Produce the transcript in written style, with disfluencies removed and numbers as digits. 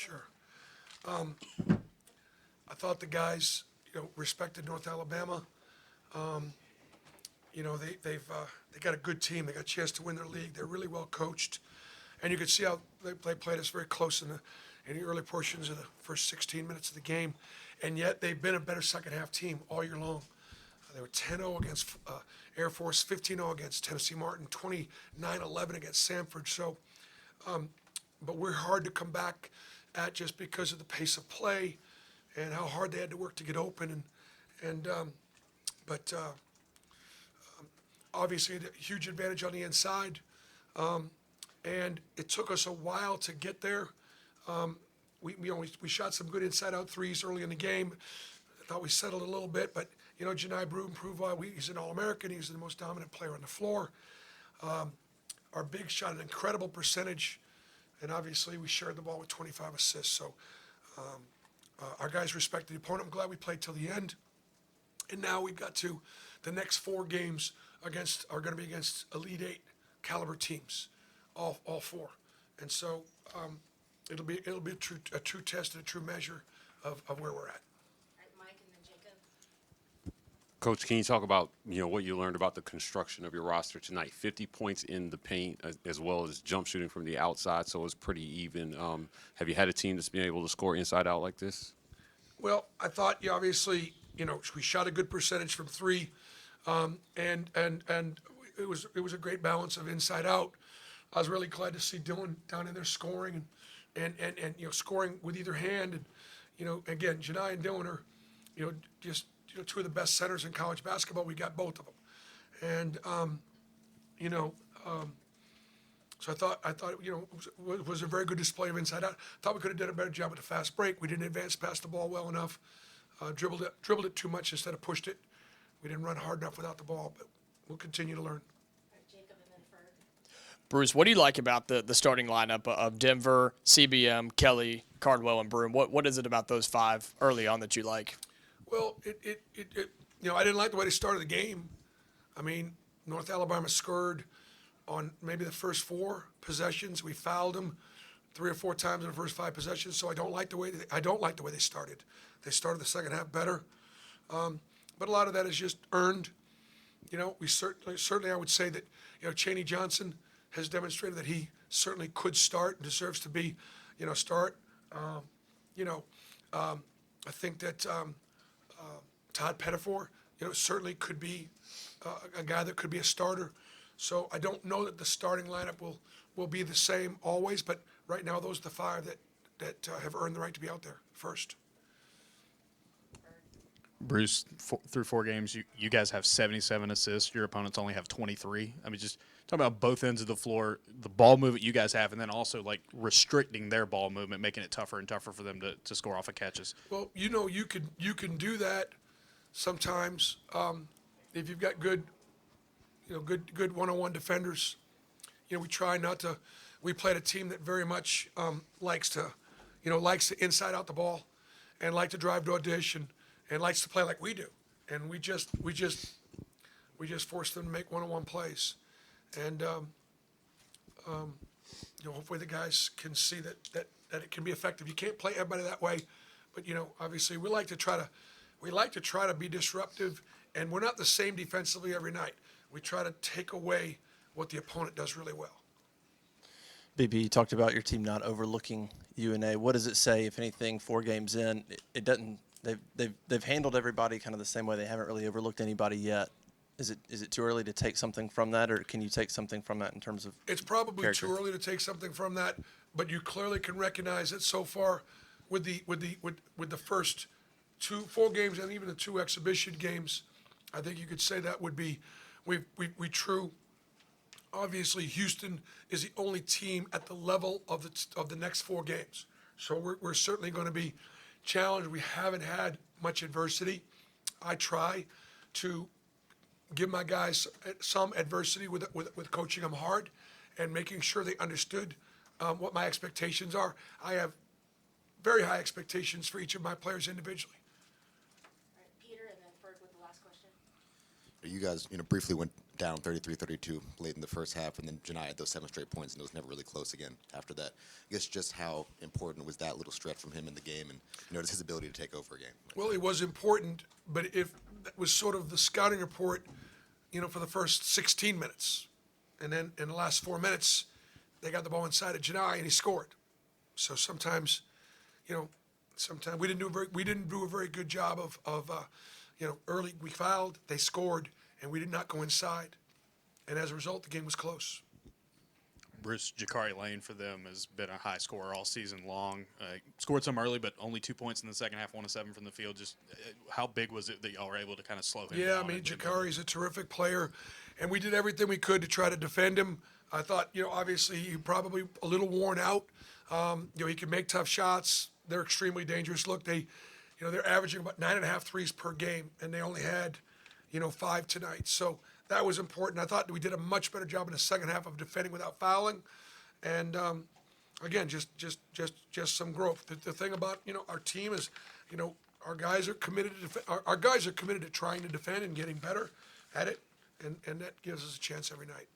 Sure. I thought the guys, respected North Alabama. They got a good team. They got a chance to win their league. They're really well coached, and you could see how they played us very close in the early portions of the first 16 minutes of the game, and yet they've been a better second half team all year long. They were 10-0 against Air Force, 15-0 against Tennessee Martin, 29-11 against Samford. So, but we're hard to come back at just because of the pace of play and how hard they had to work to get open. But obviously a huge advantage on the inside, and it took us a while to get there. We shot some good inside-out threes early in the game. I thought we settled a little bit, but Janai Broom proved why he's an All-American. He's the most dominant player on the floor. Our big shot an incredible percentage, and obviously we shared the ball with 25 assists. So our guys respected the opponent. I'm glad we played till the end. And now we've got to the next 4 games are going to be against Elite Eight caliber teams, all 4. And so it'll be a true test and a true measure of where we're at. Mike and then Jacob. Coach, can you talk about what you learned about the construction of your roster tonight? 50 points in the paint as well as jump shooting from the outside, so it was pretty even. Have you had a team that's been able to score inside out like this? Well, I thought obviously we shot a good percentage from 3, and it was a great balance of inside out. I was really glad to see Dylan down in there scoring and scoring with either hand. And again, Janai and Dylan are just 2 of the best centers in college basketball. We got both of them, and so I thought it was a very good display of inside out. Thought we could have done a better job with the fast break. We didn't advance past the ball well enough. Dribbled it too much instead of pushed it. We didn't run hard enough without the ball, but we'll continue to learn. All right, Jacob and then Ferg. Bruce, what do you like about the starting lineup of Denver, CBM, Kelly, Cardwell, and Broom? What is it about those 5 early on that you like? Well, I didn't like the way they started the game. I mean, North Alabama scored on maybe the first 4 possessions. We fouled them 3 or 4 times in the first 5 possessions. So I don't like the way they started. They started the second half better, but a lot of that is just earned. We certainly I would say that Chaney Johnson has demonstrated that he certainly could start and deserves to be start. I think that Todd Pettifor certainly could be a guy that could be a starter. So I don't know that the starting lineup will be the same always, but right now those are the 5 that have earned the right to be out there first. Bruce, through 4 games, you guys have 77 assists. Your opponents only have 23. I mean, just talking about both ends of the floor, the ball movement you guys have, and then also like restricting their ball movement, making it tougher and tougher for them to score off of catches. Well, you can do that sometimes if you've got good one-on-one defenders. We try not to. We played a team that very much likes to inside out the ball, and like to drive to a dish and likes to play like we do, and we just force them to make one-on-one plays, and hopefully the guys can see that it can be effective. You can't play everybody that way, but obviously we like to try to be disruptive, and we're not the same defensively every night. We try to take away what the opponent does really well. BB, you talked about your team not overlooking UNA. What does it say, if anything, 4 games in? It doesn't. They've handled everybody kind of the same way. They haven't really overlooked anybody yet. Is it too early to take something from that, or can you take something from that in terms of? It's probably character? too early to take something from that, but you clearly can recognize that so far, with the first 4 games and even the 2 exhibition games, I think you could say that would be we true. Obviously, Houston is the only team at the level of the next 4 games, so we're certainly going to be challenged. We haven't had much adversity. I try to give my guys some adversity with coaching them hard and making sure they understood what my expectations are. I have very high expectations for each of my players individually. All right, Peter and then Ferg with the last question. You guys, briefly went down 33-32 late in the first half, and then Janai had those 7 straight points, and it was never really close again after that. I guess just how important was that little stretch from him in the game, and just his ability to take over a game? Well, it was important, but if that was sort of the scouting report, for the first 16 minutes. And then in the last 4 minutes, they got the ball inside of Janai and he scored. So sometimes, sometimes we didn't do a very good job of early, we fouled, they scored, and we did not go inside. And as a result, the game was close. Bruce, Jakari Lane for them has been a high scorer all season long. Scored some early, but only 2 points in the second half, 1 of 7 from the field. Just how big was it that y'all were able to kind of slow him Yeah, down? I mean, Jakari's a terrific player, and we did everything we could to try to defend him. I thought, obviously he probably a little worn out. He can make tough shots. They're extremely dangerous. Look, they're averaging about 9.5 threes per game, and they only had, 5 tonight. So that was important. I thought we did a much better job in the second half of defending without fouling, and again, just some growth. The thing about our team is, our guys are committed to our guys are committed to trying to defend and getting better at it, and that gives us a chance every night.